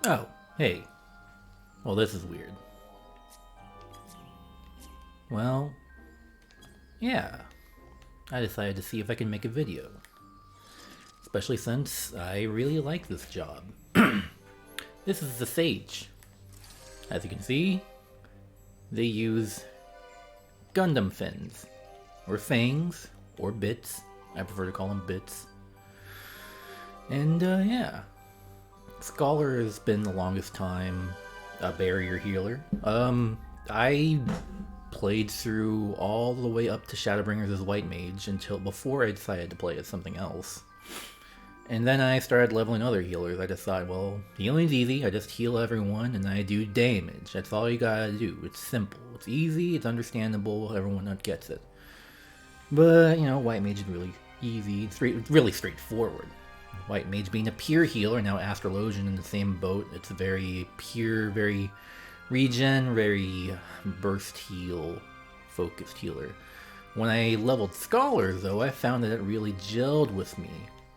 Oh, hey. Well, this is weird. Well, yeah. I decided to see if I can make a video. Especially since I really like this job. This is the Sage. As you can see, they use Gundam fins, or fangs, or bits. I prefer to call them bits. And yeah, Scholar has been the longest time a barrier healer. I played through all the way up to Shadowbringers as White Mage until before I decided to play as something else. And then I started leveling other healers. I just thought, well, healing's easy. I just heal everyone and I do damage. That's all you gotta do. It's simple. It's easy. It's understandable. Everyone gets it. But, you know, White Mage is really easy. It's really straightforward. White Mage being a pure healer, now Astrologian in the same boat. It's a very pure, very regen, very burst heal, focused healer. When I leveled Scholars, though, I found that it really gelled with me.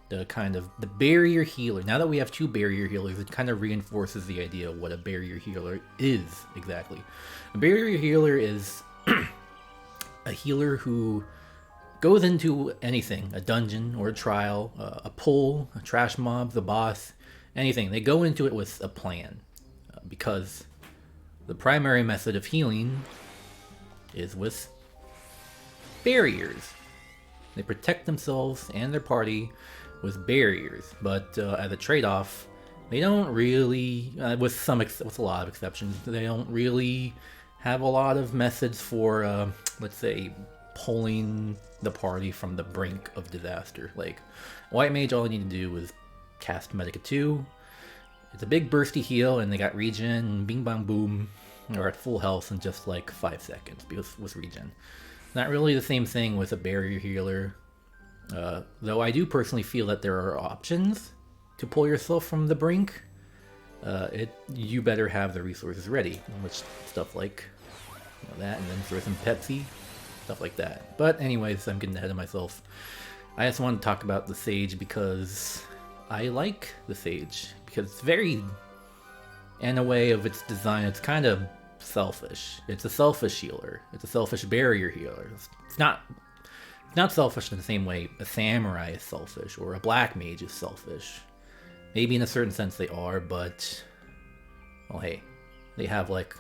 The barrier healer. Now that we have two barrier healers, it kind of reinforces the idea of what a barrier healer is exactly. A barrier healer is a healer who goes into anything, a dungeon or a trial, a pull, a trash mob, the boss, anything. They go into it with a plan because the primary method of healing is with barriers. They protect themselves and their party with barriers, but as a trade-off, they don't really, with a lot of exceptions, they don't really have a lot of methods for, let's say, pulling the party from the brink of disaster. Like, White Mage, all you need to do is cast Medica 2. It's a big bursty heal, and they got regen, and bing bang boom, they're at full health in just like 5 seconds because with regen. Not really the same thing with a barrier healer. Though I do personally feel that there are options to pull yourself from the brink. You better have the resources ready, which stuff like that, and then throw some Pepsi, stuff like that. But anyways, I'm getting ahead of myself. I just want to talk about the Sage because I like the Sage because it's very, in a way of its design, it's kind of selfish. It's a selfish healer. It's a selfish barrier healer. It's not selfish in the same way a samurai is selfish or a black mage is selfish. Maybe in a certain sense they are, but, well, hey, they have like,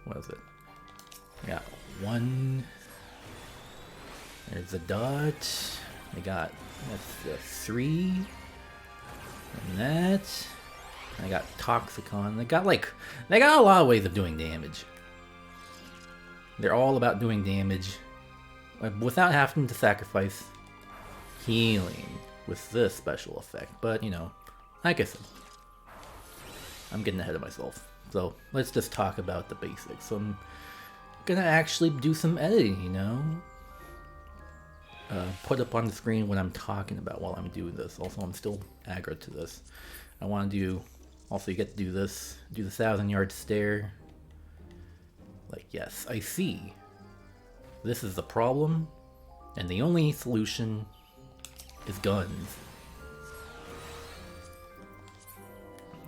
what is it? Yeah, one. There's a dot. They got, that's a 3. And that. And I got Toxicon. They got a lot of ways of doing damage. They're all about doing damage without having to sacrifice healing with this special effect. But, you know, like I said, I'm getting ahead of myself. So let's just talk about the basics. So I'm gonna actually do some editing, you know? Put up on the screen what I'm talking about while I'm doing this. Also, I'm still aggro to this. I want to do, also you get to do this, do the 1,000-yard stare. Like, yes, I see. This is the problem, and the only solution is guns.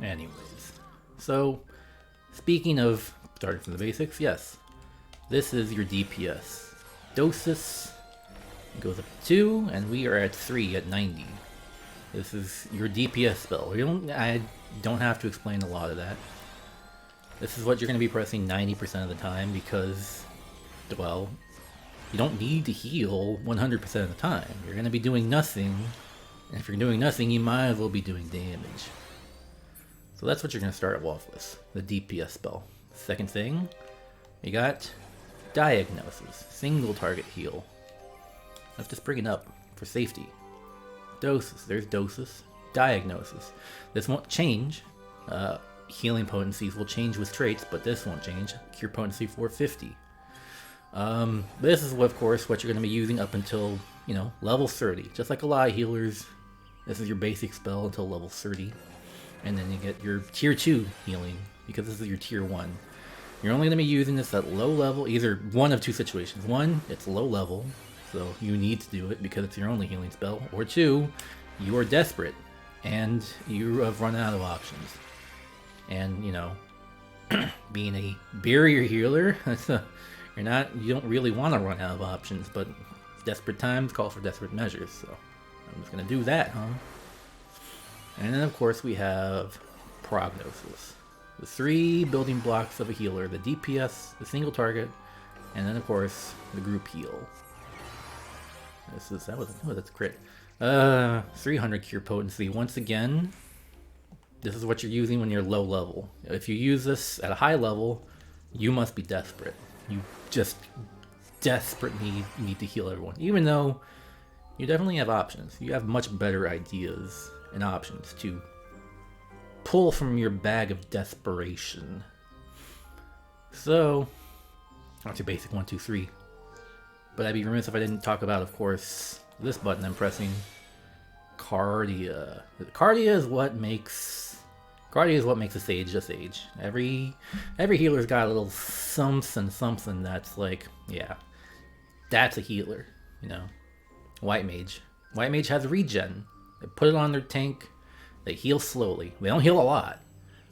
Anyways, so speaking of starting from the basics, yes, this is your DPS. Dosis goes up to 2, and we are at 3 at 90. This is your DPS spell. I don't have to explain a lot of that. This is what you're going to be pressing 90% of the time because, well, you don't need to heal 100% of the time. You're going to be doing nothing, and if you're doing nothing, you might as well be doing damage. So that's what you're going to start off with, the DPS spell. Second thing, you got Diagnosis, single target heal. Let's just bring it up for safety. Dosis, there's Dosis. Diagnosis. This won't change. Healing potencies will change with traits, but this won't change. Cure potency 450. This is, of course, what you're going to be using up until, you know, level 30. Just like a lot of healers, this is your basic spell until level 30. And then you get your tier 2 healing, because this is your tier 1. You're only going to be using this at low level, either one of two situations. One, it's low level, so you need to do it because it's your only healing spell. Or two, you are desperate, and you have run out of options. And, you know, being a barrier healer, you don't really want to run out of options, but desperate times call for desperate measures, so I'm just gonna do that, huh? And then of course we have Prognosis. The 3 building blocks of a healer: the DPS, the single target, and then of course the group heal. That's crit. 300 cure potency. Once again, this is what you're using when you're low level. If you use this at a high level, you must be desperate. You just desperately need to heal everyone. Even though you definitely have options. You have much better ideas and options to pull from your bag of desperation. So, that's your basic 1, 2, 3. But I'd be remiss if I didn't talk about, of course, this button I'm pressing. Cardia. Cardia is what makes a sage a sage. Every healer's got a little something that's like, yeah, that's a healer, you know. White mage has regen. They put it on their tank. They heal slowly. They don't heal a lot,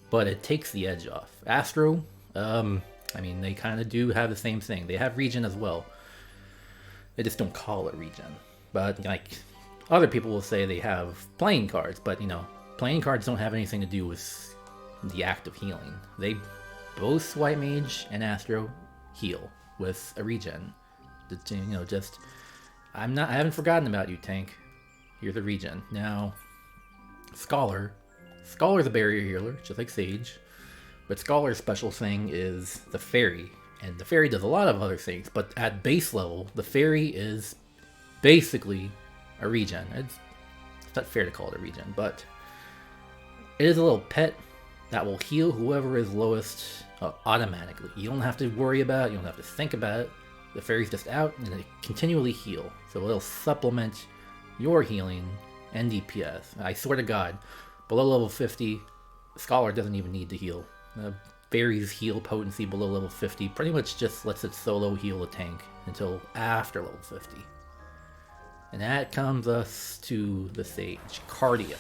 but it takes the edge off. Astro, I mean, they kind of do have the same thing. They have regen as well. They just don't call it regen. But like other people will say they have playing cards, but you know, playing cards don't have anything to do with the act of healing. Both White Mage and Astro heal with a regen. You know, just I haven't forgotten about you, tank. Here's a regen. Now, Scholar's a barrier healer, just like Sage, but Scholar's special thing is the Fairy, and the Fairy does a lot of other things. But at base level, the Fairy is basically a regen. It's not fair to call it a regen, but it is a little pet that will heal whoever is lowest automatically. You don't have to worry about it. You don't have to think about it. The Fairy's just out and they continually heal. So it'll supplement your healing and DPS. I swear to God, below level 50, Scholar doesn't even need to heal. The Fairy's heal potency below level 50 pretty much just lets it solo heal a tank until after level 50. And that comes us to the Sage, Cardia.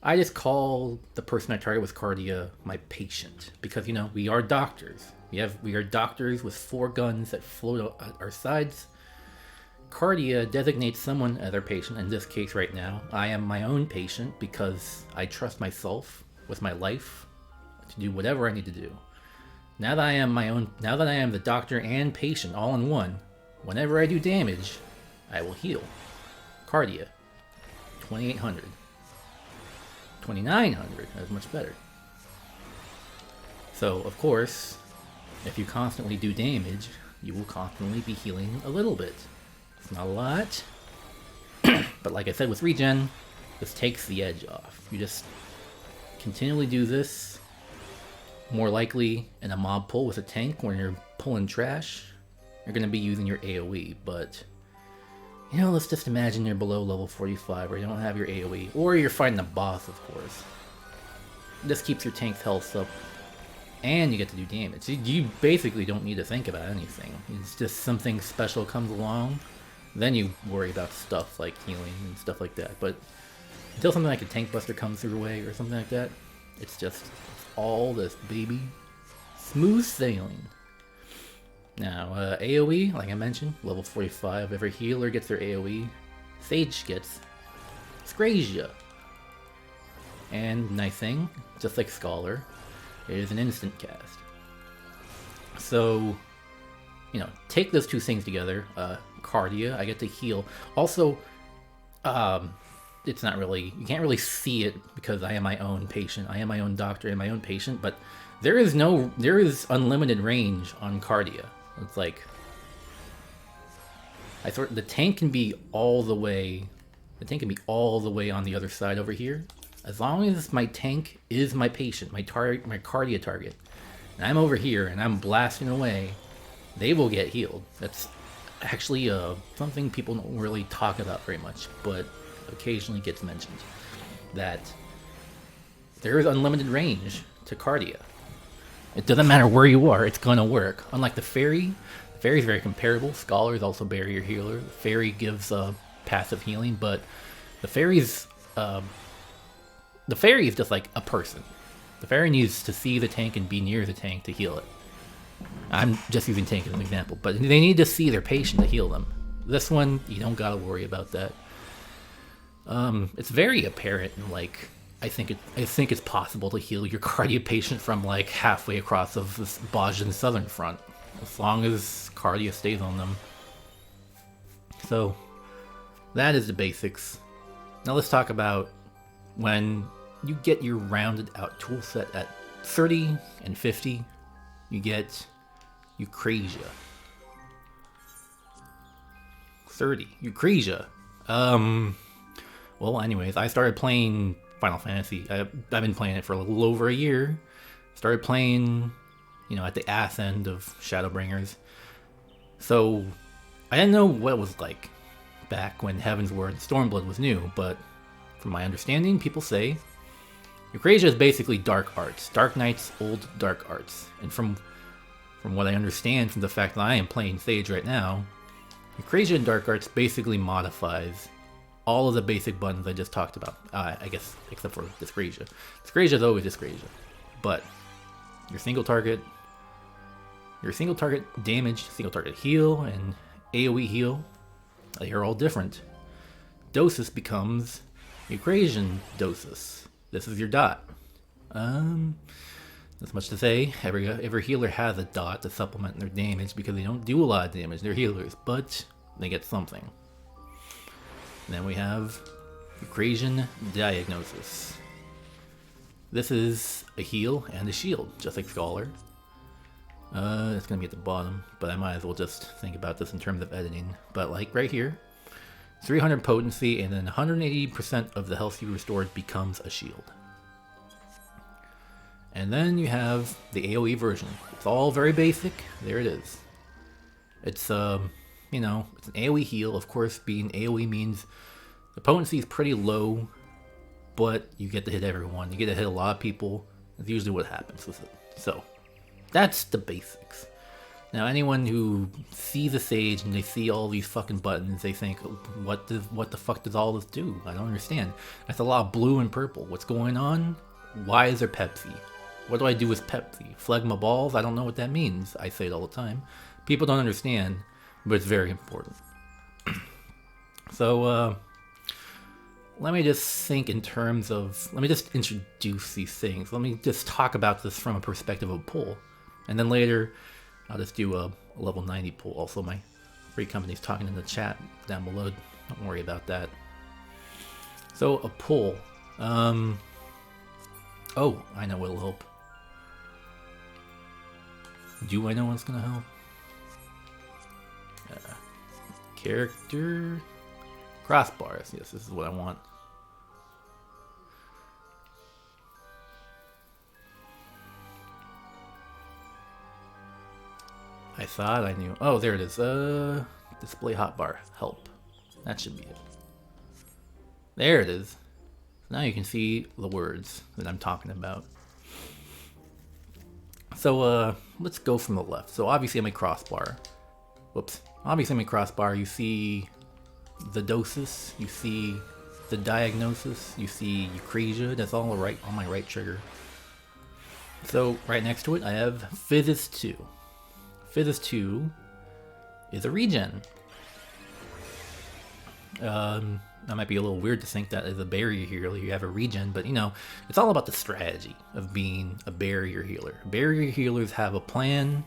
I just call the person I target with Cardia my patient, because, you know, we are doctors. We are doctors with 4 guns that float at our sides. Cardia designates someone as our patient. In this case right now, I am my own patient because I trust myself with my life to do whatever I need to do. Now that I am the doctor and patient all in one, whenever I do damage, I will heal. Cardia, 2800. 2900, that's much better. So, of course, if you constantly do damage, you will constantly be healing a little bit. It's not a lot, but like I said with regen, this takes the edge off. You just continually do this. More likely in a mob pull with a tank, when you're pulling trash, you're going to be using your AoE, but you know, let's just imagine you're below level 45 where you don't have your AoE, or you're fighting a boss, of course. This keeps your tank's health up, and you get to do damage. You basically don't need to think about anything. It's just something special comes along, then you worry about stuff like healing and stuff like that. But until something like a tank buster comes your way or something like that, it's just all this baby smooth sailing. Now, AoE, like I mentioned, level 45, every healer gets their AoE. Sage gets Scrazia. And nice thing, just like Scholar, it is an instant cast. So, you know, take those two things together. Cardia, I get to heal. Also, it's not really, you can't really see it because I am my own patient. I am my own doctor and my own patient, but there is unlimited range on Cardia. It's like, the tank can be all the way on the other side over here. As long as my tank is my patient, my Cardia target, and I'm over here and I'm blasting away, they will get healed. That's actually something people don't really talk about very much, but occasionally gets mentioned. That there is unlimited range to Cardia. It doesn't matter where you are, it's gonna work. Unlike the Fairy is very comparable. Scholar is also barrier healer. The Fairy gives passive healing, but the Fairy's the fairy is just like a person. The fairy needs to see the tank and be near the tank to heal it. I'm just using tank as an example, but they need to see their patient to heal them. This one, you don't gotta worry about that. It's very apparent, and like I think it's possible to heal your Cardia patient from like halfway across of this Bajan Southern Front, as long as Cardia stays on them. So that is the basics. Now let's talk about when you get your rounded out tool set at 30 and 50, you get Eucrasia. 30, Eucrasia. Well, anyways, I started playing Final Fantasy. I've been playing it for a little over a year. Started playing, at the ass end of Shadowbringers. So I didn't know what it was like back when Heaven's Word and Stormblood was new, but from my understanding, people say Eucrasia is basically dark arts. Dark Knight's old dark arts. And from what I understand from the fact that I am playing Sage right now, Eucrasia and dark arts basically modifies all of the basic buttons I just talked about. I guess, except for Dyscrasia. Dyscrasia is always Dyscrasia. But your single target damage, single target heal, and AoE heal, they're all different. Dosis becomes Eucrasian Dosis. This is your dot. That's much to say. Every healer has a dot to supplement their damage because they don't do a lot of damage. They're healers, but they get something. And then we have Eucrasian Diagnosis. This is a heal and a shield, just like Scholar. It's gonna be at the bottom, but I might as well just think about this in terms of editing. But like right here, 300 potency, and then 180% of the health you restored becomes a shield. And then you have the AoE version. It's all very basic. There it is. It's it's an AoE heal. Of course, being AoE means the potency is pretty low, but you get to hit everyone. You get to hit a lot of people. That's usually what happens with it. So that's the basics. Now, anyone who sees a Sage and they see all these fucking buttons, they think, what the fuck does all this do? I don't understand. That's a lot of blue and purple. What's going on? Why is there Pepsi? What do I do with Pepsi? Phlegma balls? I don't know what that means. I say it all the time. People don't understand, but it's very important. So, let me just think in terms of... Let me just introduce these things. Let me just talk about this from a perspective of a pull. And then later... I'll just do a level 90 pull. Also, my free company's talking in the chat down below. Don't worry about that. So, a pull. Oh, I know what'll help. Do I know what's gonna help? Character... Crossbars. Yes, this is what I want. I thought I knew. Oh, there it is. Display hotbar. Help. That should be it. There it is. Now you can see the words that I'm talking about. So, let's go from the left. So obviously I'm a crossbar. Whoops. Obviously I'm a crossbar. You see the dosis. You see the diagnosis. You see Eucrasia. That's all right on my right trigger. So right next to it I have Physis 2. Physis 2 is a regen. That might be a little weird to think that as a barrier healer you have a regen, but it's all about the strategy of being a barrier healer. Barrier healers have a plan,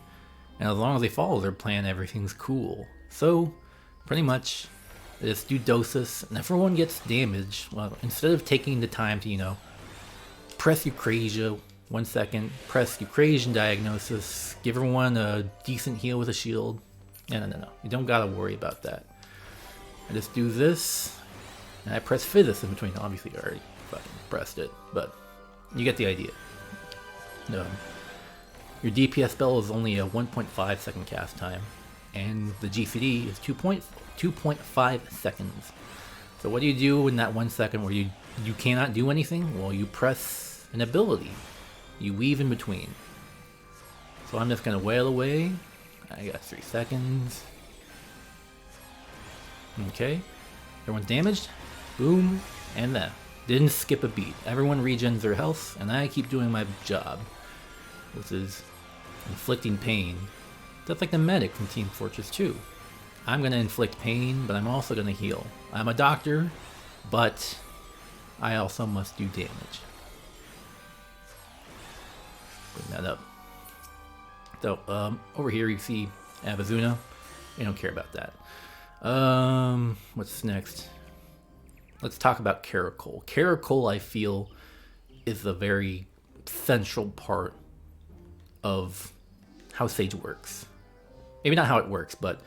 and as long as they follow their plan, everything's cool. So, pretty much, they just do dosis, and if everyone gets damage, well, instead of taking the time to, press Eucrasia, 1 second, press Eucrasian Diagnosis, give everyone a decent heal with a shield. No. You don't gotta worry about that. I just do this, and I press Physis in between. Obviously, I already fucking pressed it, but you get the idea. Your DPS spell is only a 1.5 second cast time, and the GCD is 2.5 seconds. So what do you do in that 1 second where you cannot do anything? Well, you press an ability. You weave in between. So I'm just gonna wail away. I got 3 seconds. Okay. Everyone's damaged. Boom. And that. Didn't skip a beat. Everyone regens their health, and I keep doing my job, which is inflicting pain. Just like the medic from Team Fortress 2. I'm going to inflict pain, but I'm also going to heal. I'm a doctor, but I also must do damage. Bring that up. So, over here you see Abazuna. You don't care about that. What's next? Let's talk about Caracol. Caracol, I feel, is a very central part of how Sage works. Maybe not how it works, but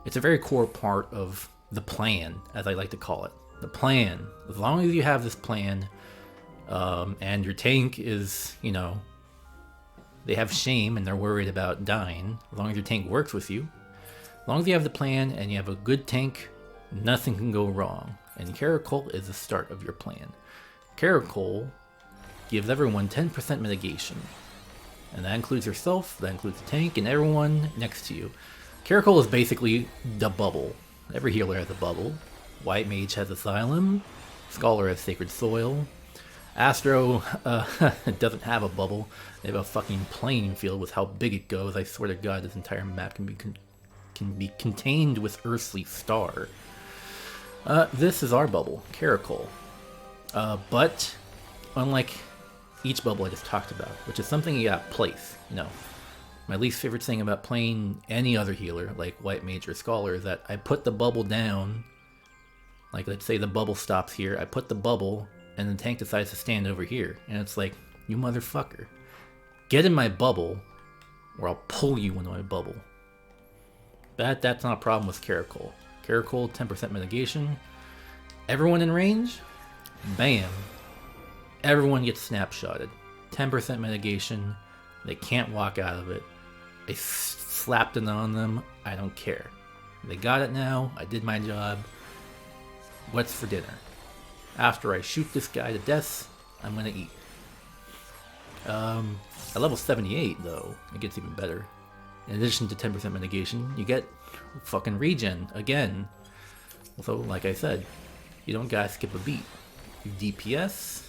it's a very core part of the plan, as I like to call it. The plan. As long as you have this plan, and your tank is, you know, they have shame and they're worried about dying. As long as your tank works with you, as long as you have the plan and you have a good tank, nothing can go wrong. And Caracol is the start of your plan. Caracol gives everyone 10% mitigation. And that includes yourself, that includes the tank, and everyone next to you. Caracol is basically the bubble. Every healer has a bubble. White Mage has Asylum. Scholar has Sacred Soil. Astro doesn't have a bubble. They have a fucking playing field with how big it goes. I swear to God, this entire map can be contained with Earthly Star. This is our bubble, Caracol. But unlike each bubble I just talked about, which is something you gotta place, you know. My least favorite thing about playing any other healer, like White Mage or Scholar, is that I put the bubble down, like let's say the bubble stops here, I put the bubble, and the tank decides to stand over here, and it's like, you motherfucker, get in my bubble, or I'll pull you into my bubble. That's not a problem with Caracol. Caracol, 10% mitigation, everyone in range, bam, everyone gets snapshotted. 10% mitigation, they can't walk out of it. I slapped it on them, I don't care. They got it now, I did my job. What's for dinner? After I shoot this guy to death, I'm gonna eat. At level 78 though, it gets even better. In addition to 10% mitigation, you get fucking regen again. So like I said, you don't gotta skip a beat. You DPS,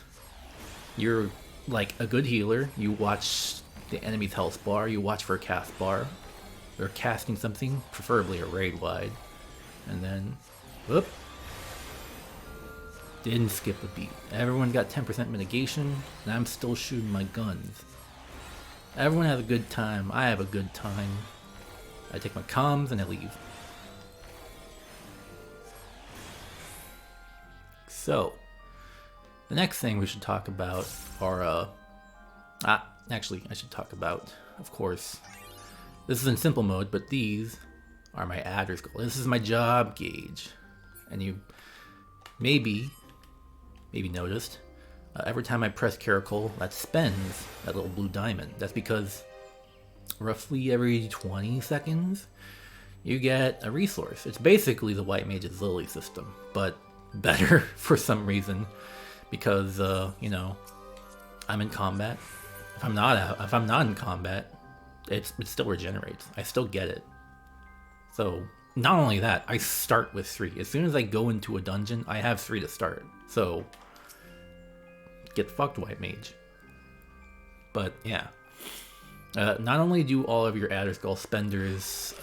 you're like a good healer, you watch the enemy's health bar, you watch for a cast bar. They're casting something, preferably a raid wide. And then, whoop. Didn't skip a beat. Everyone got 10% mitigation, and I'm still shooting my guns. Everyone has a good time, I have a good time. I take my comms and I leave. So, the next thing we should talk about are, actually, I should talk about, of course, this is in simple mode, but these are my adders goal. This is my job gauge. And you maybe noticed, every time I press Caracol, that spends that little blue diamond. That's because roughly every 20 seconds, you get a resource. It's basically the White Mage's Lily system, but better for some reason, because, you know, I'm in combat. If I'm not in combat, it still regenerates. I still get it. So, not only that, I start with 3. As soon as I go into a dungeon, I have 3 to start. So, get fucked, White Mage. But, yeah. Not only do all of your Adder Skull spenders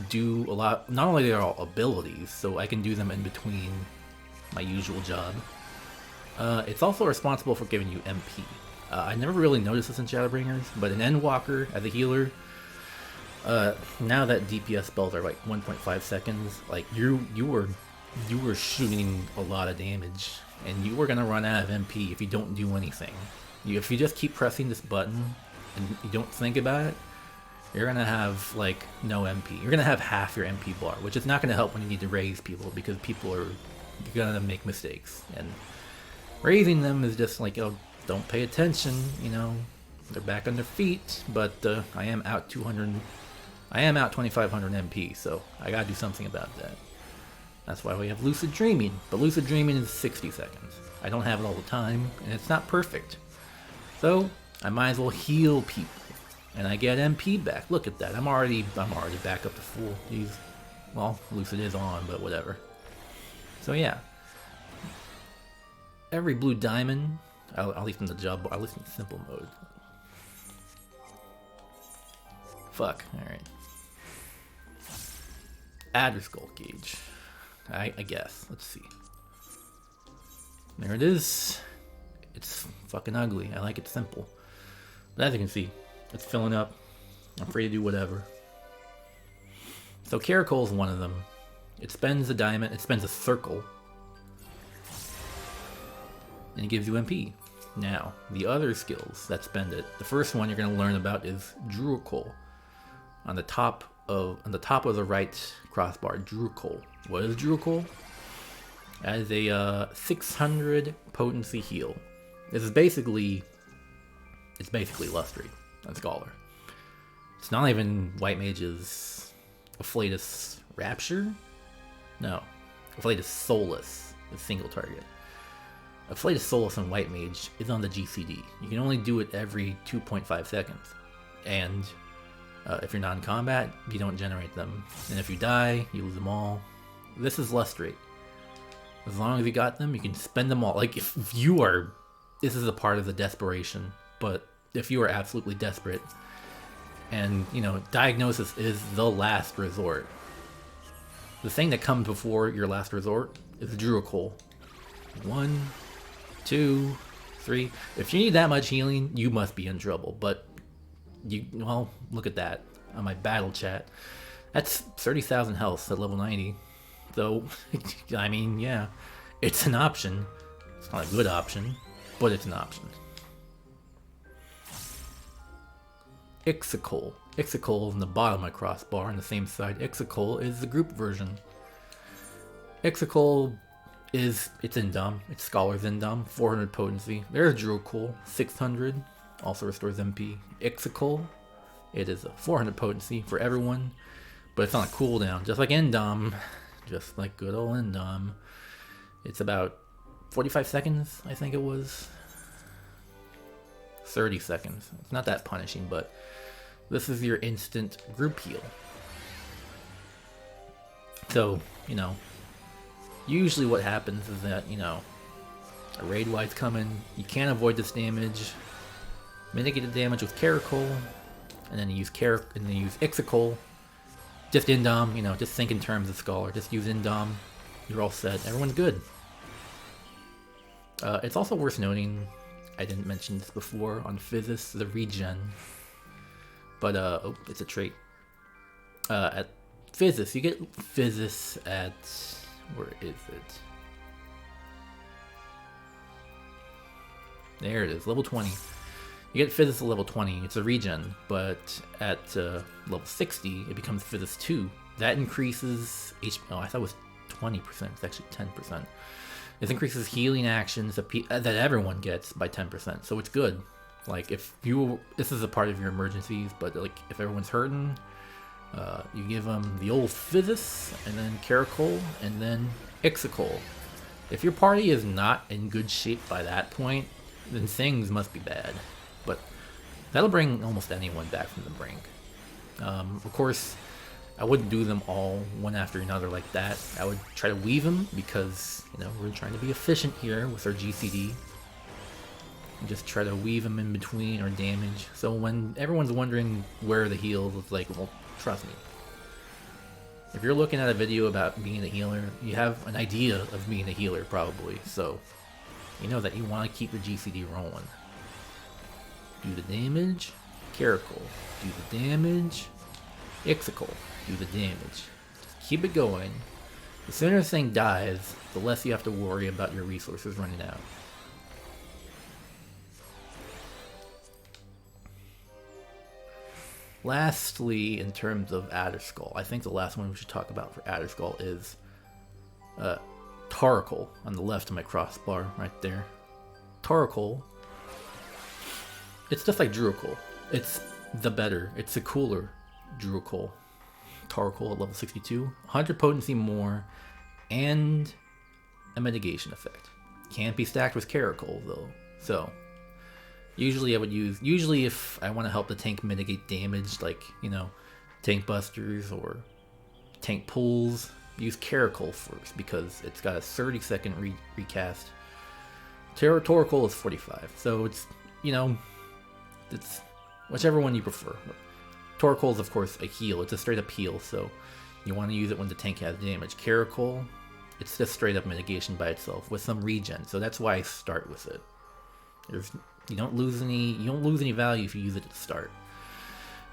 do a lot, not only are they all abilities, so I can do them in between my usual job, it's also responsible for giving you MP. I never really noticed this in Shadowbringers, but in Endwalker, as a healer, now that DPS spells are like 1.5 seconds, like you were shooting a lot of damage, and you were gonna run out of MP if you don't do anything. If you just keep pressing this button and you don't think about it, you're gonna have like no MP. You're gonna have half your MP bar, which is not gonna help when you need to raise people, because people are gonna make mistakes, and raising them is just like, oh, don't pay attention, you know, they're back on their feet, but I am out 2500 MP, so I gotta do something about that. That's why we have Lucid Dreaming, but Lucid Dreaming is 60 seconds. I don't have it all the time, and it's not perfect. So, I might as well heal people, and I get MP back. Look at that, I'm already back up to full. Jeez. Well, Lucid is on, but whatever. So yeah. every blue diamond, I'll leave in the job, I'll leave in simple mode. Fuck, alright. Adder skull gauge. I guess. Let's see. There it is. It's fucking ugly. I like it simple. But as you can see, it's filling up. I'm free to do whatever. So Caracol is one of them. It spends a diamond, it spends a circle. And it gives you MP. Now, the other skills that spend it. The first one you're going to learn about is Drupal. On the top of the right crossbar, Drupal. What is Drupal? That is a 600 potency heal. This is basically, it's basically Lustrate and Scholar. It's not even White Mage's Afflatus Rapture? No. Afflatus Solus is single target. Afflatus Solus on White Mage is on the GCD. You can only do it every 2.5 seconds. And if you're non-combat, you don't generate them. And if you die, you lose them all. This is Lustrate. As long as you got them, you can spend them all. Like, if you are... This is a part of the desperation. But if you are absolutely desperate, and, you know, diagnosis is the last resort. The thing that comes before your last resort is Drupal. 1, 2, 3. If you need that much healing, you must be in trouble. But, well, look at that on my battle chat. That's 30,000 health at level 90. So, I mean, yeah, it's an option. It's not a good option, but it's an option. Ixicol. Ixicol is in the bottom of my crossbar. On the same side, Ixicol is the group version. Ixicol is, it's Indom. It's Scholar's Indom. 400 potency. There's Drupal. 600. Also restores MP. Ixicol. It is a 400 potency for everyone. But it's on a cooldown. Just like Indom. Just like good old Indom. It's about 45 seconds, I think it was. 30 seconds. It's not that punishing, but this is your instant group heal. So, you know, usually what happens is that, you know, a raid wide's coming, you can't avoid this damage, mitigate the damage with Caracol, and then you use Ixicol. Just Indom, you know, just think in terms of Scholar. Just use Indom. You're all set. Everyone's good. It's also worth noting, I didn't mention this before, on Physis, the regen. But, oh, it's a trait. At Physis, you get Physis at, where is it? There it is, level 20. You get Physis at level 20, it's a regen, but at level 60, it becomes Physis 2. That increases HP, oh, I thought it was 20%, it's actually 10%. This increases healing actions that everyone gets by 10%, so it's good. Like, if you, this is a part of your emergencies, but like, if everyone's hurting, you give them the old Physis, and then Caracol, and then Ixicol. If your party is not in good shape by that point, then things must be bad. But that'll bring almost anyone back from the brink. Of course, I wouldn't do them all one after another like that. I would try to weave them because, you know, we're trying to be efficient here with our GCD. And just try to weave them in between or damage. So when everyone's wondering where the heals, it's like, well, trust me. If you're looking at a video about being a healer, you have an idea of being a healer probably. So you know that you want to keep your GCD rolling. Do the damage, Caracol. Do the damage, Ixicol. Do the damage. Just keep it going. The sooner this thing dies, the less you have to worry about your resources running out. Lastly, in terms of Adderskull, I think the last one we should talk about for Adderskull is Tarkal on the left of my crossbar, right there. Tarkal. It's just like Drupal. It's the better. It's a cooler Drupal. Tarkal at level 62. 100 potency more, and a mitigation effect. Can't be stacked with Caracol though. So usually I would use, if I want to help the tank mitigate damage, like, you know, tank busters or tank pulls, use Caracol first because it's got a 30-second recast. Torkoal is 45, so it's, you know, it's whichever one you prefer. Torkoal is, of course, a heal. It's a straight-up heal, so you want to use it when the tank has damage. Caracol, it's just straight-up mitigation by itself with some regen, so that's why I start with it. You don't lose any value if you use it at the start.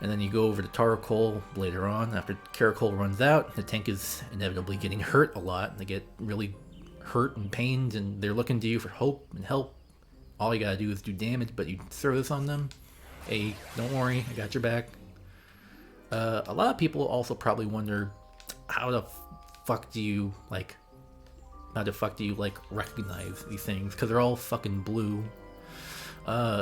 And then you go over to Torkoal later on. After Caracol runs out, the tank is inevitably getting hurt a lot. They get really hurt and pained, and they're looking to you for hope and help. All you gotta do is do damage, but you throw this on them. Hey, don't worry, I got your back. A lot of people also probably wonder, how the fuck do you recognize these things? Because they're all fucking blue.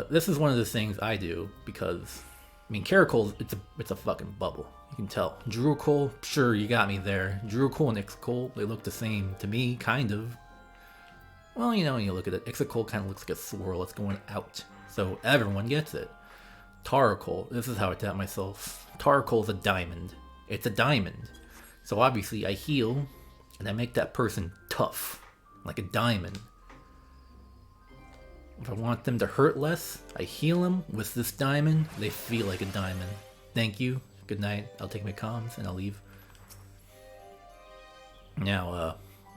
This is one of the things I do, because I mean, Caracol, it's a fucking bubble. You can tell. Drupal, sure, you got me there. Drupal and Ixicol, they look the same to me, kind of. Well, you know, when you look at it, Ixicol kind of looks like a swirl. It's going out. So everyone gets it. Torkoal, this is how I tap myself. Torkoal's a diamond. It's a diamond. So obviously I heal, and I make that person tough, like a diamond. If I want them to hurt less, I heal them with this diamond. They feel like a diamond. Thank you. Good night. I'll take my comms and I'll leave. Now,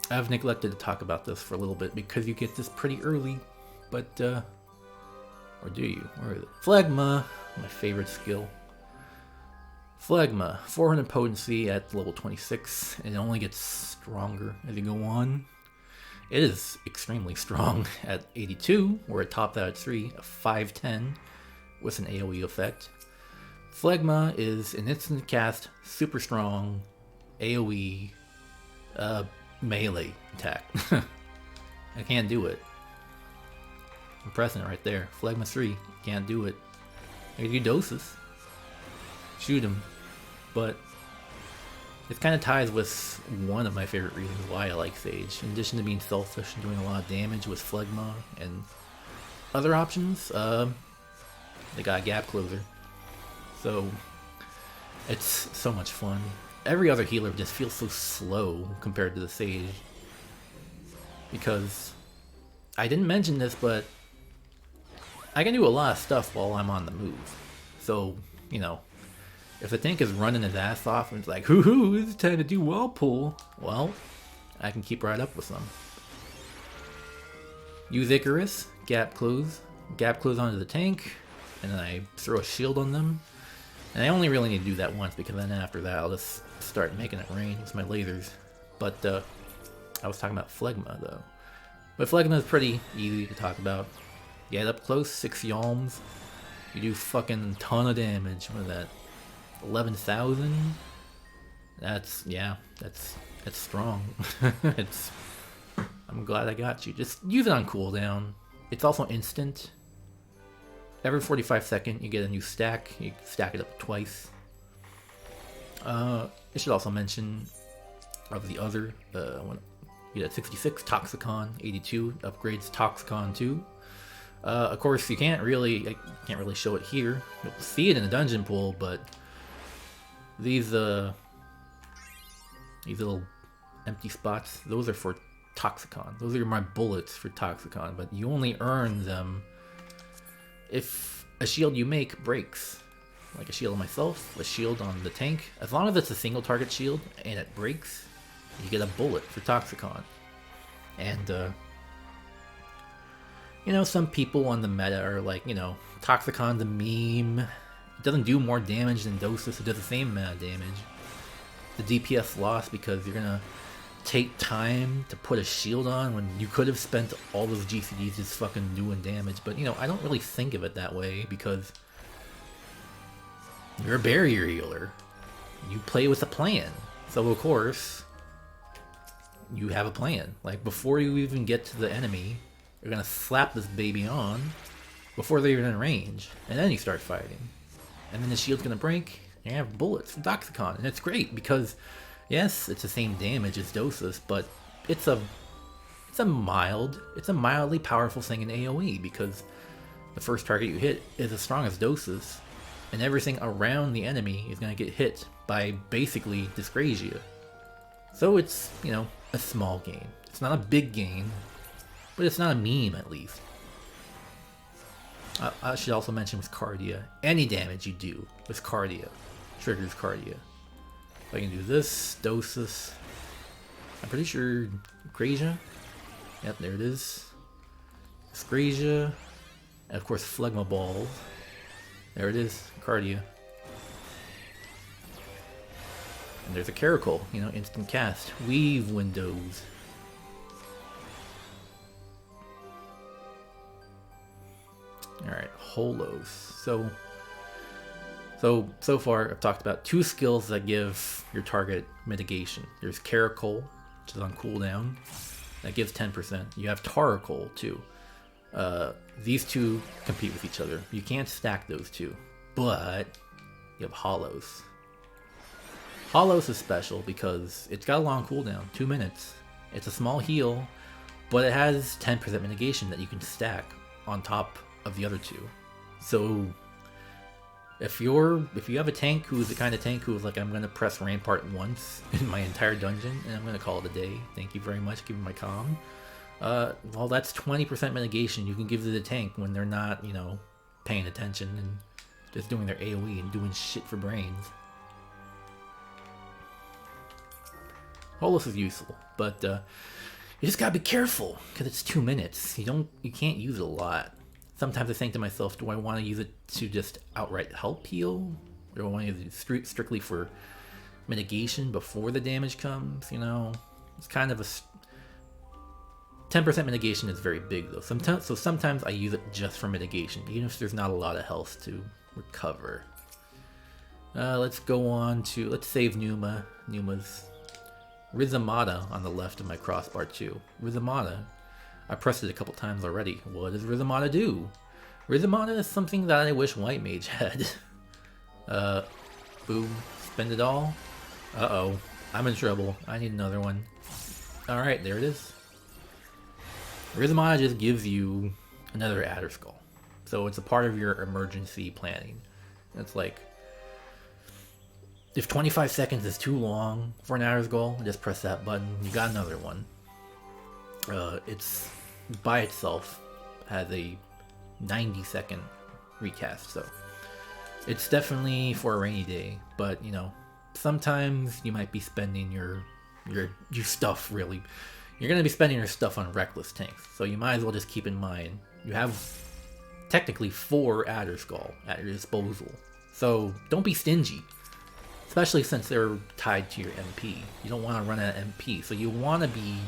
I've neglected to talk about this for a little bit because you get this pretty early, but, or do you? Where is it? Phlegma, my favorite skill. Phlegma, 400 potency at level 26, and it only gets stronger as you go on. It is extremely strong at 82, where it topped out at 3, a 510 with an AoE effect. Phlegma is an instant cast, super strong, AoE, melee attack. I can't do it. I'm pressing it right there. Phlegma 3, can't do it. I can do doses. Shoot him. But it kind of ties with one of my favorite reasons why I like Sage. In addition to being selfish and doing a lot of damage with Phlegma and other options, they got a gap closer. So it's so much fun. Every other healer just feels so slow compared to the Sage. Because I didn't mention this, but I can do a lot of stuff while I'm on the move. So, you know, if the tank is running his ass off and it's like, hoo-hoo, it's time to do wall pull, well, I can keep right up with them. Use Icarus, gap close onto the tank, and then I throw a shield on them. And I only really need to do that once, because then after that I'll just start making it rain with my lasers. But I was talking about Phlegma though. But Phlegma is pretty easy to talk about. Get up close, 6 yalms. You do fucking ton of damage. What is that? 11,000? That's strong. I'm glad I got you. Just use it on cooldown. It's also instant. Every 45 seconds you get a new stack. You stack it up twice. I should also mention of the other one. You get 66 Toxicon, 82 upgrades Toxicon 2. Of course, I can't really show it here. You'll see it in the dungeon pool, but these little empty spots, those are for Toxicon. Those are my bullets for Toxicon, but you only earn them if a shield you make breaks. Like a shield on myself, a shield on the tank. As long as it's a single target shield and it breaks, you get a bullet for Toxicon. And, you know, some people on the meta are like, you know, Toxicon's a meme. It doesn't do more damage than Dosis, it does the same amount of damage. The DPS lost because you're gonna take time to put a shield on when you could have spent all those GCDs just fucking doing damage. But, you know, I don't really think of it that way because you're a barrier healer. You play with a plan. So, of course, you have a plan. Like, before you even get to the enemy, you're gonna slap this baby on before they're even in range. And then you start fighting. And then the shield's gonna break, and you have bullets from Toxicon. And it's great because, yes, it's the same damage as Dosis, but it's a mildly powerful thing in AoE because the first target you hit is as strong as Dosis, and everything around the enemy is gonna get hit by basically Dyscrasia. So it's, you know, a small game. It's not a big game, but it's not a meme at least. I should also mention with Cardia, any damage you do with Cardia triggers Cardia. If I can do this, Dosis. I'm pretty sure Grasia. Yep, there it is. Grasia. And of course, Phlegma Balls. There it is, Cardia. And there's a Caracal, you know, instant cast. Weave windows. Alright, Holos. So far I've talked about 2 skills that give your target mitigation. There's Caracal, which is on cooldown. That gives 10%. You have Taracol too. These 2 compete with each other. You can't stack those 2. But you have Holos. Holos is special because it's got a long cooldown, 2 minutes. It's a small heal, but it has 10% mitigation that you can stack on top of the other 2. So if you have a tank who's the kind of tank who's like, I'm gonna press Rampart once in my entire dungeon and I'm gonna call it a day, thank you very much, give me my comm. Well, that's 20% mitigation you can give to the tank when they're not, you know, paying attention and just doing their AoE and doing shit for brains. Holos is useful, but you just gotta be careful because it's 2 minutes. You can't use it a lot. Sometimes I think to myself, do I want to use it to just outright help heal? Or do I want to use it strictly for mitigation before the damage comes? You know, it's kind of a 10% mitigation is very big though. Sometimes I use it just for mitigation, even if there's not a lot of health to recover. Let's go on to, let's save Numa. Numa's Rizamata on the left of my crossbar too. Rizamata, I pressed it a couple times already. What does Rizamata do? Rizamata is something that I wish White Mage had. Boom, spend it all. Uh-oh, I'm in trouble. I need another one. Alright, there it is. Rizamata just gives you another Adder Skull. So it's a part of your emergency planning. It's like, if 25 seconds is too long for an Adder Skull, just press that button, you got another one. It's by itself has a 90-second recast, so it's definitely for a rainy day. But you know, sometimes you might be spending your stuff really. You're gonna be spending your stuff on reckless tanks, so you might as well just keep in mind you have technically 4 Adder Skull at your disposal. So don't be stingy, especially since they're tied to your MP. You don't want to run out of MP, so you want to be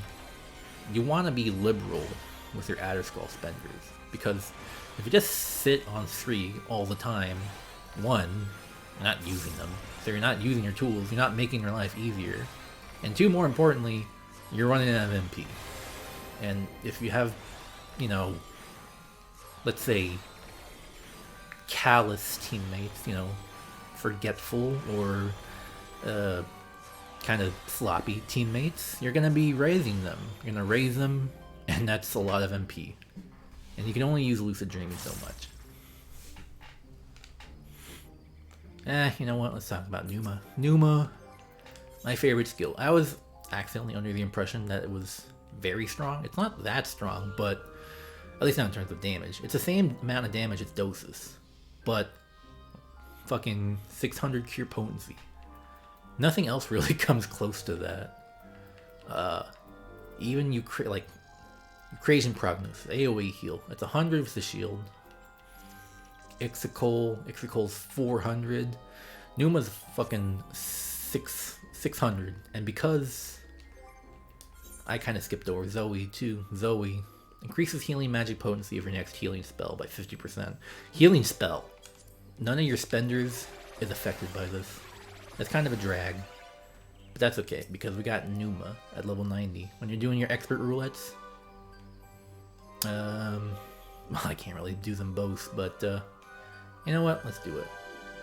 liberal with your Adder Skull spenders, because if you just sit on 3 all the time, 1, you're not using them, so you're not using your tools, you're not making your life easier, and 2, more importantly, you're running out of MP. And if you have, you know, let's say callous teammates, you know, forgetful or kind of sloppy teammates, you're going to be raising them. You're going to raise them, and that's a lot of MP. And you can only use Lucid Dreaming so much. You know what? Let's talk about Numa. Numa, my favorite skill. I was accidentally under the impression that it was very strong. It's not that strong, but at least not in terms of damage. It's the same amount of damage as Dosis, but fucking 600 cure potency. Nothing else really comes close to that. Even Eucrasian Prognosis, AoE heal. It's 100 with the shield. Ixicol's 400. Numa's fucking 600. And because I kind of skipped over Zoe too. Zoe increases healing magic potency of your next healing spell by 50%. Healing spell. None of your spenders is affected by this. That's kind of a drag. But that's okay, because we got Numa at level 90. When you're doing your expert roulettes, well, I can't really do them both, but you know what? Let's do it.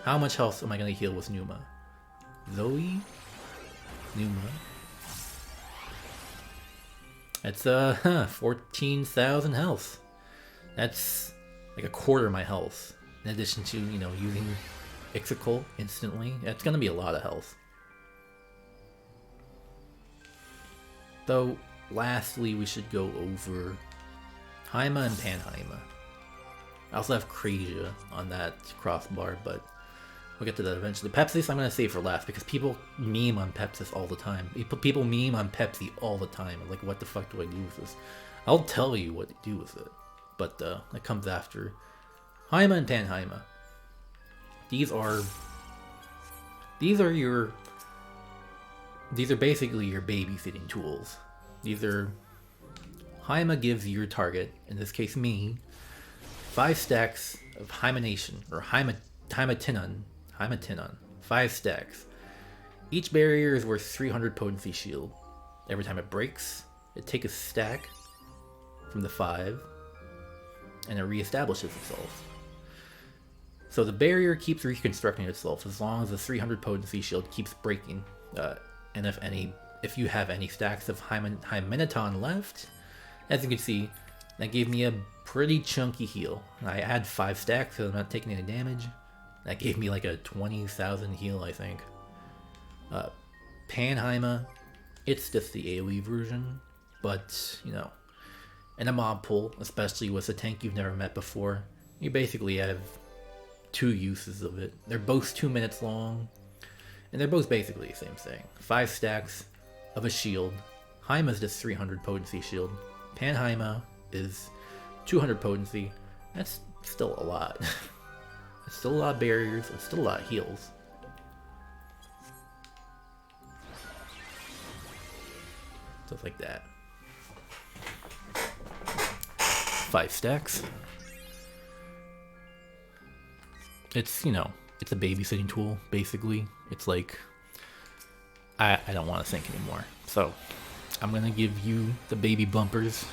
How much health am I going to heal with Numa? Zoe? Numa. That's 14,000 health. That's like a quarter of my health. In addition to, you know, using Ixicol instantly. That's going to be a lot of health. So, lastly, we should go over Haima and Panhaima. I also have Krasia on that crossbar, but we'll get to that eventually. Pepsis I'm going to save for last because people meme on Pepsis all the time. People meme on Pepsi all the time. Like, what the fuck do I do with this? I'll tell you what to do with it. But that comes after. Haima and Panhaima. These are basically your babysitting tools. Haima gives your target, in this case me, 5 stacks of Hymenation, or Hymatinon. 5 stacks. Each barrier is worth 300 potency shield. Every time it breaks, it takes a stack from the 5, and it reestablishes itself. So the barrier keeps reconstructing itself as long as the 300 potency shield keeps breaking. And if you have any stacks of Hymeniton left, as you can see, that gave me a pretty chunky heal. I had 5 stacks, so I'm not taking any damage. That gave me like a 20,000 heal, I think. Panhaima, it's just the AoE version, but, you know, in a mob pool, especially with a tank you've never met before, you basically have 2 uses of it. They're both 2 minutes long, and they're both basically the same thing. 5 stacks of a shield. Haima's just 300 potency shield. Panhaima is 200 potency. That's still a lot. It's still a lot of barriers, it's still a lot of heals. Stuff like that. 5 stacks. It's, you know, it's a babysitting tool, basically. It's like, I don't want to think anymore. So, I'm going to give you the baby bumpers,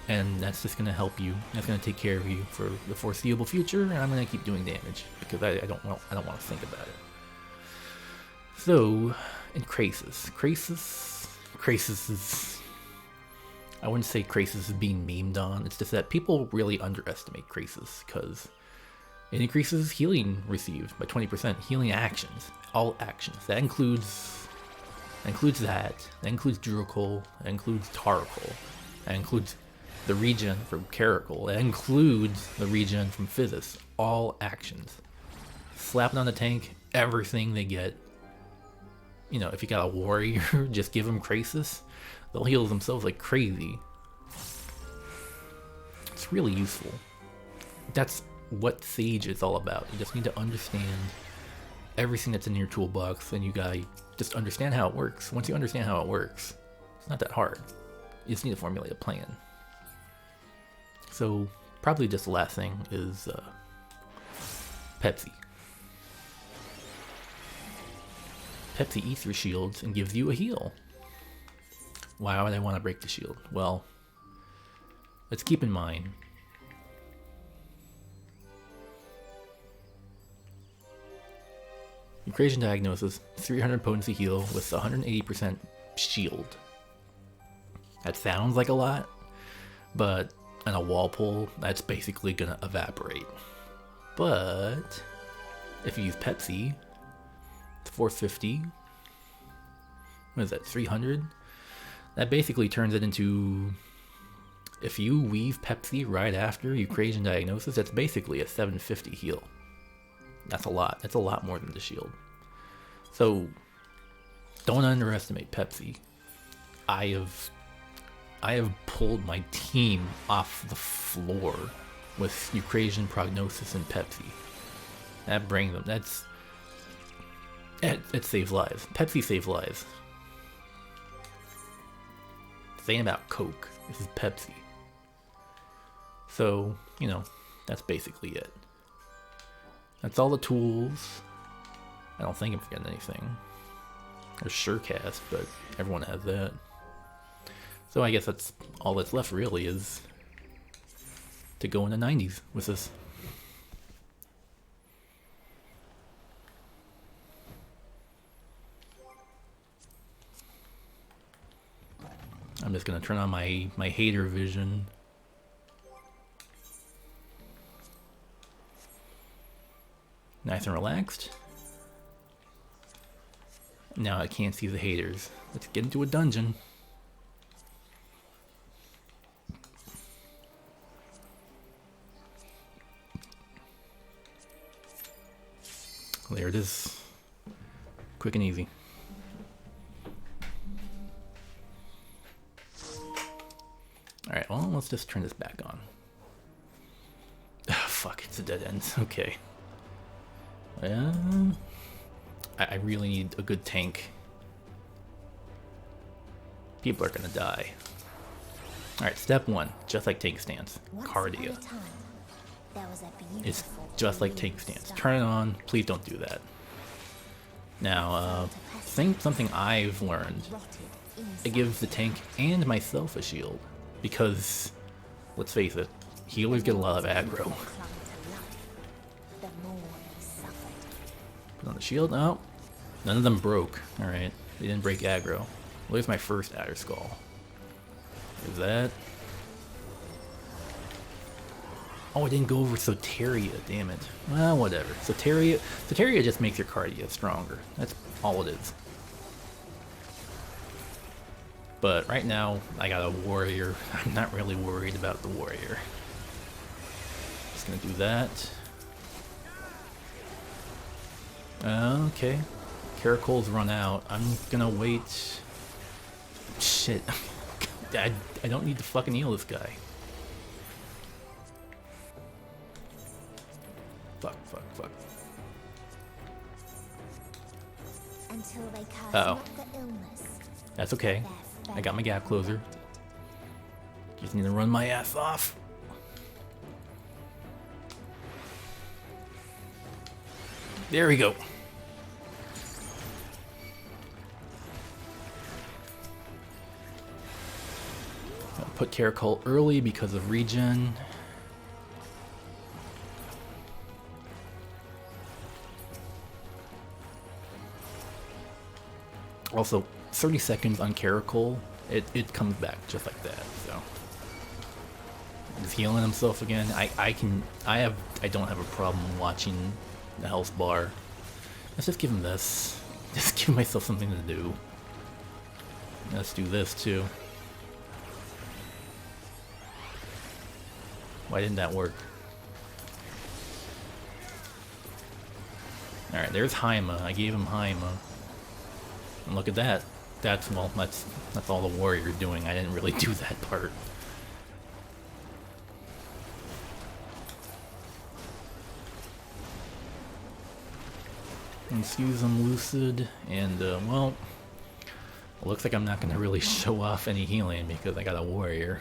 and that's just going to help you. That's going to take care of you for the foreseeable future, and I'm going to keep doing damage, because I don't want to think about it. So, in Krasis is... I wouldn't say Krasis is being memed on, it's just that people really underestimate Krasis, because it increases healing received by 20%. Healing actions. All actions. That includes Drupal. That includes Tarkal. That includes the regen from Caracal. That includes the regen from Physis. All actions. Slapping on the tank, everything they get. You know, if you got a warrior, just give them Krasis. They'll heal themselves like crazy. It's really useful. That's what Sage is all about. You just need to understand everything that's in your toolbox, and you gotta just understand how it works. Once you understand how it works, it's not that hard. You just need to formulate a plan. So, probably just the last thing is Pepsi. Pepsi eats your shields and gives you a heal. Why would I want to break the shield? Well, let's keep in mind Equation Diagnosis, 300 potency heal with 180% shield. That sounds like a lot, but in a wall pull, that's basically gonna evaporate. But if you use Pepsi, it's 450. What is that, 300? That basically turns it into, if you weave Pepsi right after Equation Diagnosis, that's basically a 750 heal. That's a lot. That's a lot more than the shield. So, don't underestimate Pepsi. I have pulled my team off the floor with Equation Prognosis and Pepsi. That brings them. It saves lives. Pepsi saves lives. This ain't about Coke. This is Pepsi. So, you know, that's basically it. That's all the tools. I don't think I'm forgetting anything. There's Surecast, but everyone has that. So I guess that's all that's left really, is to go in the 90s with this. I'm just gonna turn on my hater vision. Nice and relaxed. Now I can't see the haters. Let's get into a dungeon. There it is. Quick and easy. Alright, well, let's just turn this back on. Fuck, it's a dead end. Okay. I really need a good tank. People are gonna die. Alright, step one, just like tank stance. Cardia. It's just like tank stance. Turn it on, please don't do that. Now, something I've learned. It gives the tank and myself a shield. Because, let's face it, healers get a lot of aggro. Put on the shield. Oh, none of them broke. Alright, they didn't break aggro. Where's my first Adder Skull? Is that? Oh, I didn't go over Soteria, damn it. Well, whatever. Soteria just makes your cardia stronger. That's all it is. But right now, I got a warrior. I'm not really worried about the warrior. Just gonna do that. Okay. Caracol's run out. I'm gonna wait. Shit. I don't need to fucking heal this guy. Fuck. Uh-oh. That's okay. I got my gap closer. Just need to run my ass off. There we go. I'll put Caracol early because of regen. Also, 30 seconds on Caracol, it comes back just like that. So he's healing himself again. I don't have a problem watching the health bar. Let's just give him this. Just give myself something to do. Let's do this too. Why didn't that work? Alright, there's Haima. I gave him Haima. And look at that. That's all the warrior's doing. I didn't really do that part. Infuse them lucid, and well, it looks like I'm not going to really show off any healing because I got a warrior.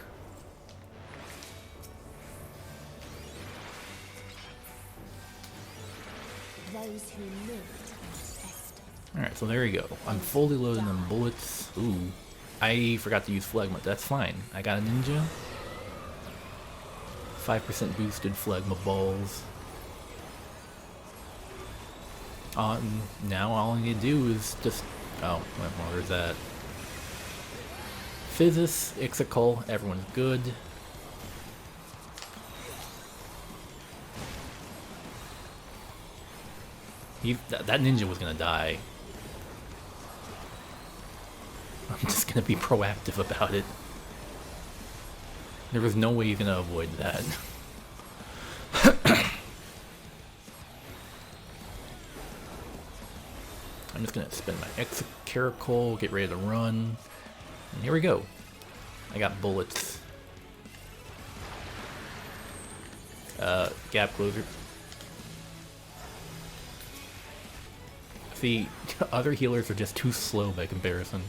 Alright, so there we go. I'm fully loaded on bullets. Ooh, I forgot to use phlegma. That's fine. I got a ninja. 5% boosted phlegma balls. Now all I need to do is just... Oh, well, there's that. Physis, Ixicol, everyone's good. That ninja was gonna die. I'm just gonna be proactive about it. There was no way you're gonna avoid that. I'm just gonna spend my Caracol, get ready to run. And here we go. I got bullets. Gap closer. See, other healers are just too slow by comparison.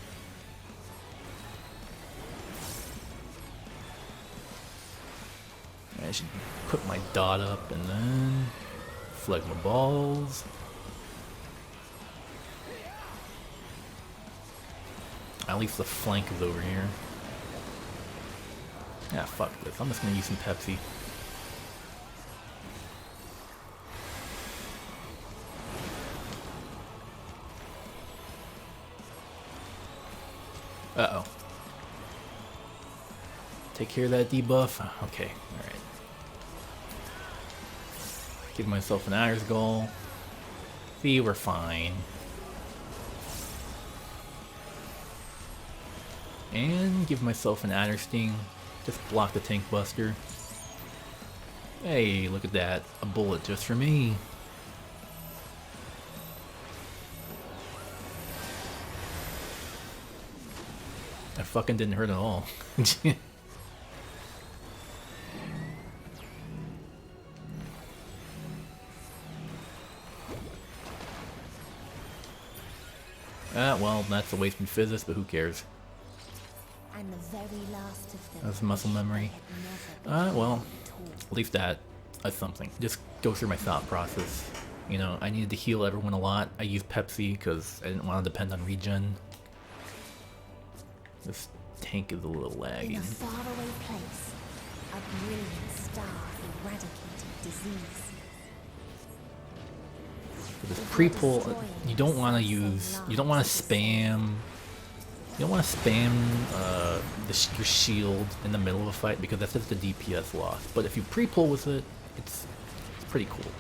I should put my dot up and then phlegma balls. At least the flank is over here. Yeah, fuck this. I'm just gonna use some Pepsi. Uh-oh. Take care of that debuff. Okay, alright. Give myself an Iris Goal. See, we're fine. And give myself an Adder Sting. Just block the Tank Buster. Hey, look at that. A bullet just for me. fucking didn't hurt at all. Well, that's a wasted physics, but who cares? And the very last of them. That's muscle memory. Well, at least that's something. Just go through my thought process. You know, I needed to heal everyone a lot. I used Pepsi because I didn't want to depend on regen. This tank is a little laggy. In a faraway place, a brilliant star eradicated disease. For this pre-pull, you don't want to use, you don't want to spam, your shield in the middle of a fight because that's just a DPS loss. But if you pre-pull with it, it's pretty cool.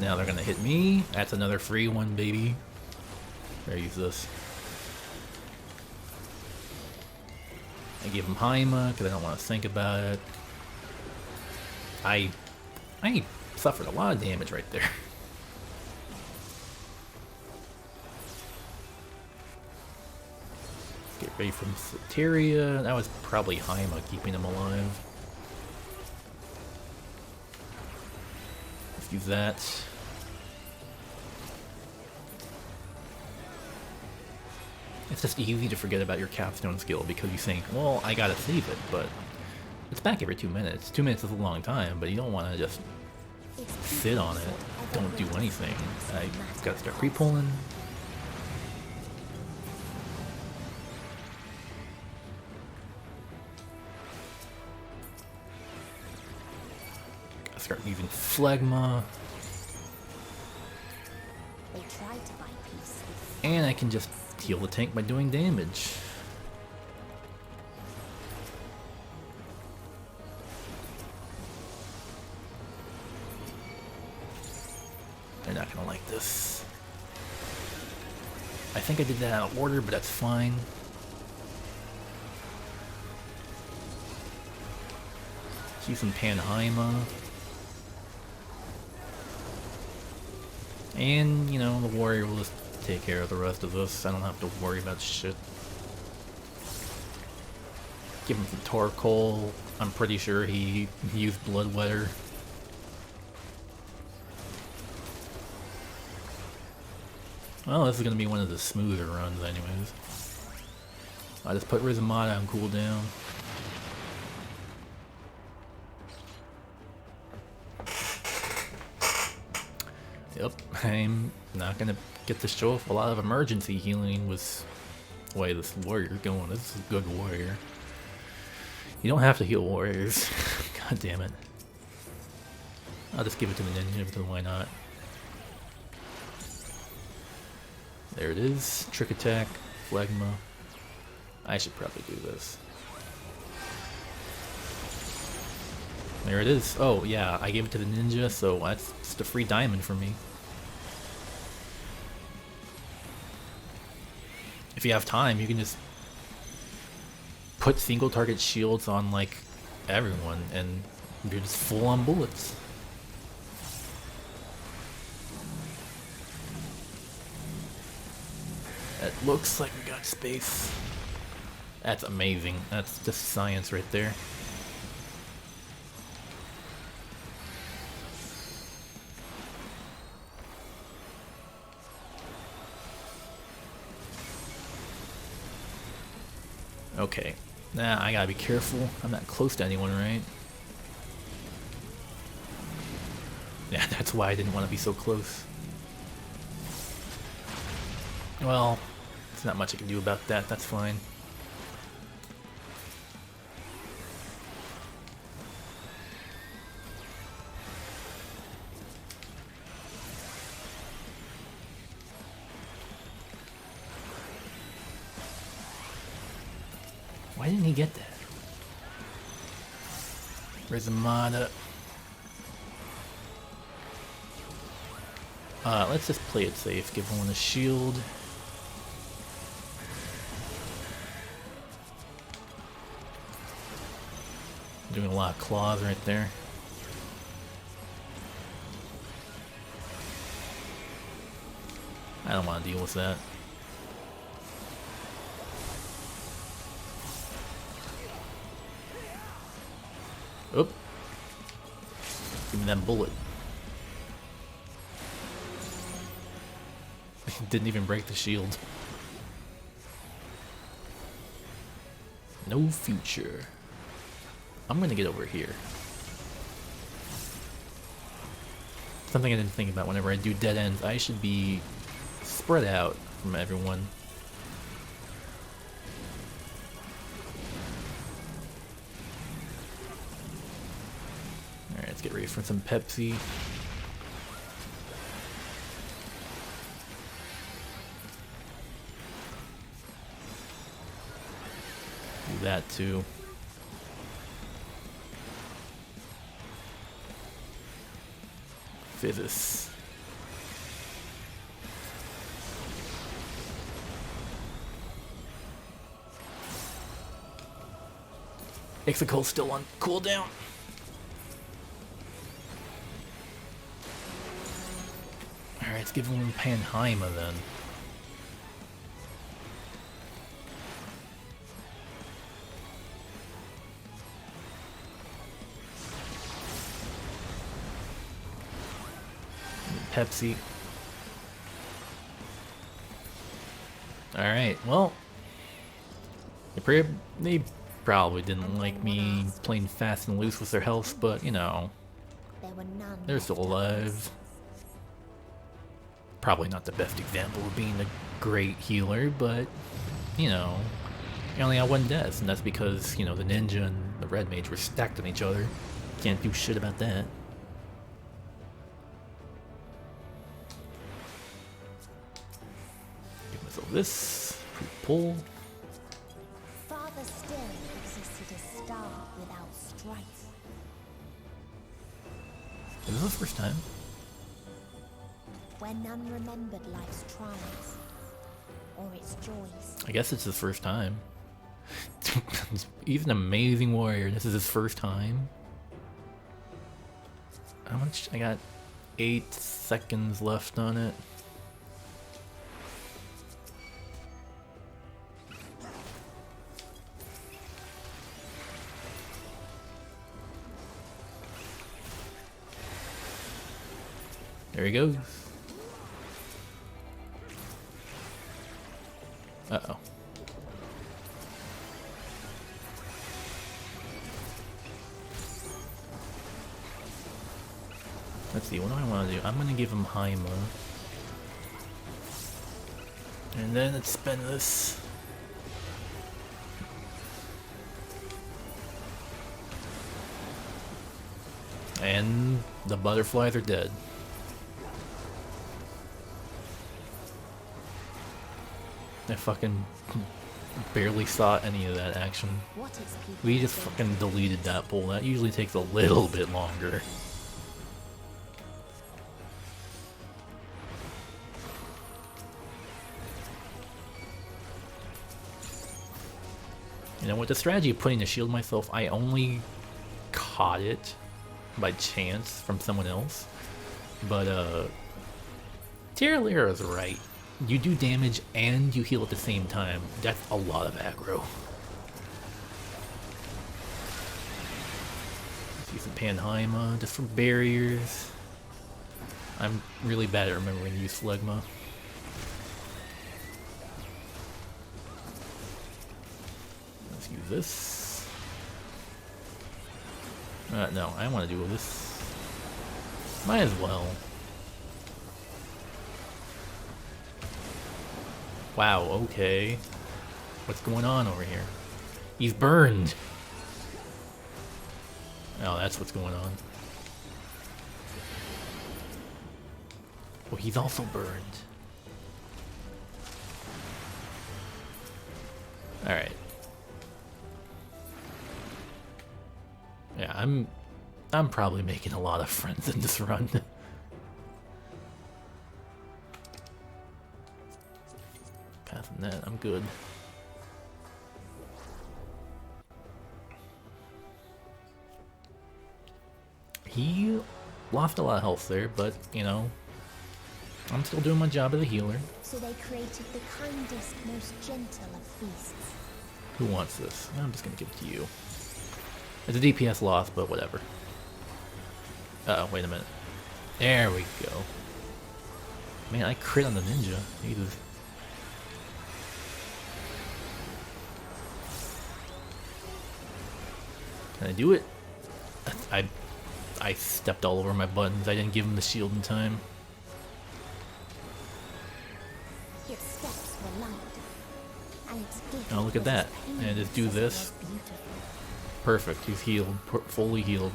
Now they're gonna hit me. That's another free one, baby. Here, use this. I give him Haima because I don't want to think about it. I suffered a lot of damage right there. Get ready from Soteria. That was probably Haima keeping him alive. Let's use that. It's just easy to forget about your capstone skill because you think, well, I gotta save it, but it's back every 2 minutes. 2 minutes is a long time, but you don't want to just sit on it. Don't do anything. I gotta start pre-pulling. Gotta start using Phlegma. And I can just heal the tank by doing damage. They're not gonna like this. I think I did that out of order, but that's fine. Use some Panheima. And, you know, the warrior will just take care of the rest of this. I don't have to worry about shit. Give him some Torkoal. I'm pretty sure he used Bloodwetter. Well, this is going to be one of the smoother runs anyways. I just put Rizamata on cooldown. Yep, I'm not going to get to show off a lot of emergency healing with the way this warrior's going. This is a good warrior. You don't have to heal warriors. God damn it. I'll just give it to the ninja because why not? There it is. Trick attack, Phlegma. I should probably do this. There it is. Oh yeah, I gave it to the ninja, so that's just a free diamond for me. If you have time, you can just put single target shields on like everyone and you're just full on bullets. It looks like we got space. That's amazing. That's just science right there. Okay. Nah, I gotta be careful. I'm not close to anyone, right? Yeah, that's why I didn't want to be so close. Well, there's not much I can do about that. That's fine. Why didn't he get that? Rizamata. Let's just play it safe. Give one a shield. Doing a lot of claws right there. I don't want to deal with that. Oop. Give me that bullet. Didn't even break the shield. No future. I'm gonna get over here. Something I didn't think about whenever I do dead ends. I should be spread out from everyone. Alright, let's get ready for some Pepsi. Do that too. Physis. Ixical's still on cooldown. Alright, let's give him Panheima then. Pepsi. Alright, well, they probably didn't like me playing fast and loose with their health, but you know, they're still alive. Probably not the best example of being a great healer, but you know, you only got one death, and that's because, you know, the ninja and the red mage were stacked on each other. Can't do shit about that. So this pull. Father still existed a star without strife. Is this the first time? When none remembered life's trials or its joys. I guess it's his first time. He's an amazing warrior. This is his first time. How much? I got 8 seconds left on it. There he goes. Uh-oh. Let's see, what do I want to do? I'm going to give him Haima. And then let's spend this. And the butterflies are dead. I fucking barely saw any of that action. We just fucking deleted that pull. That usually takes a little bit longer. You know, with the strategy of putting the shield myself, I only caught it by chance from someone else. But, Tiralira is right. You do damage and you heal at the same time. That's a lot of aggro. Let's use some Panheima just for barriers. I'm really bad at remembering to use Phlegma. Let's use this. No, I want to do this. Might as well. Wow, okay. What's going on over here? He's burned! Oh, that's what's going on. Well, he's also burned. Alright. Yeah, I'm probably making a lot of friends in this run. Path and that, I'm good. He lost a lot of health there, but, you know, I'm still doing my job as a healer. So they created the kindest, most gentle of feasts. Who wants this? I'm just gonna give it to you. It's a DPS loss, but whatever. Uh-oh, wait a minute. There we go. Man, I crit on the ninja. Jesus. Can I do it? I stepped all over my buttons. I didn't give him the shield in time. Its steps were light, and its gift Oh, look at was that. as And just do painless as this. it was beautiful. Perfect. He's healed. Fully healed.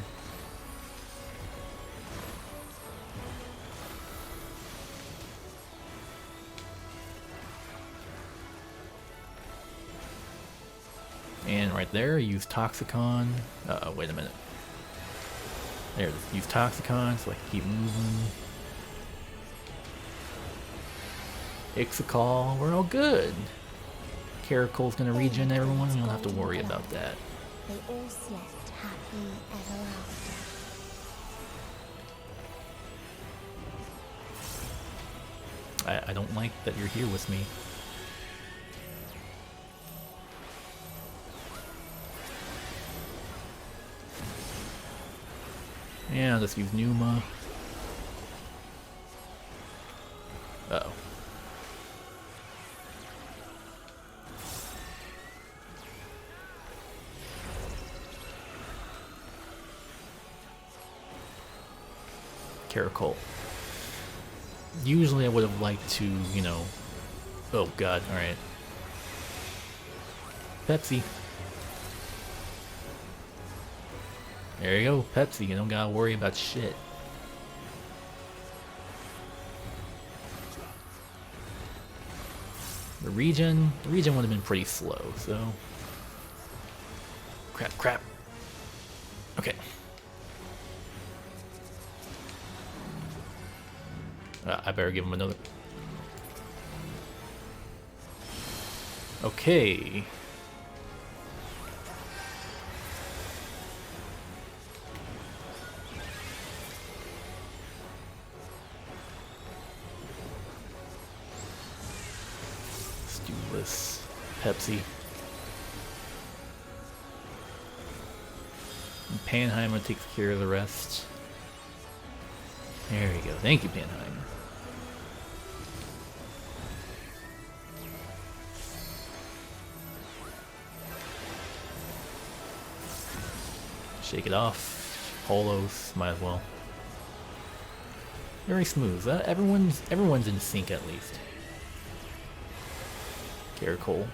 And right there, use Toxicon. Wait a minute. There, use Toxicon so I can keep moving. Ixicol, we're all good. Caracol's gonna regen everyone, we don't have to worry about that. They all slept happy ever after. I don't like that you're here with me. Yeah, let's use Numa. Uh-oh. Caracol. Usually I would have liked to, you know... Oh god, alright. Pepsi. There you go, Pepsi. You don't gotta worry about shit. The regen would have been pretty slow, so... Crap. Okay. I better give him another... Okay. Let's do this. Pepsi. And Panheimer takes care of the rest. There you go. Thank you, Panheimer. Shake it off. Polos, might as well. Very smooth. Everyone's in sync at least. Caracol.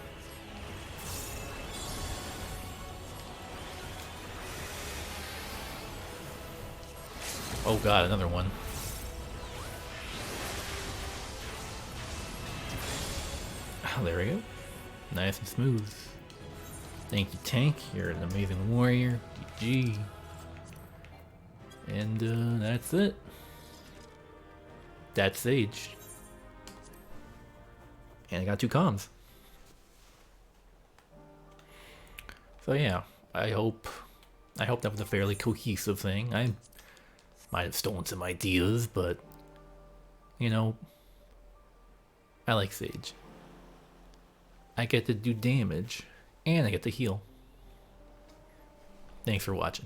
Oh god, another one. Oh, there we go. Nice and smooth. Thank you, Tank. You're an amazing warrior. GG. And that's it. That's Sage. And I got 2 comms. So yeah, I hope that was a fairly cohesive thing. I might have stolen some ideas, but you know, I like Sage. I get to do damage, and I get to heal. Thanks for watching.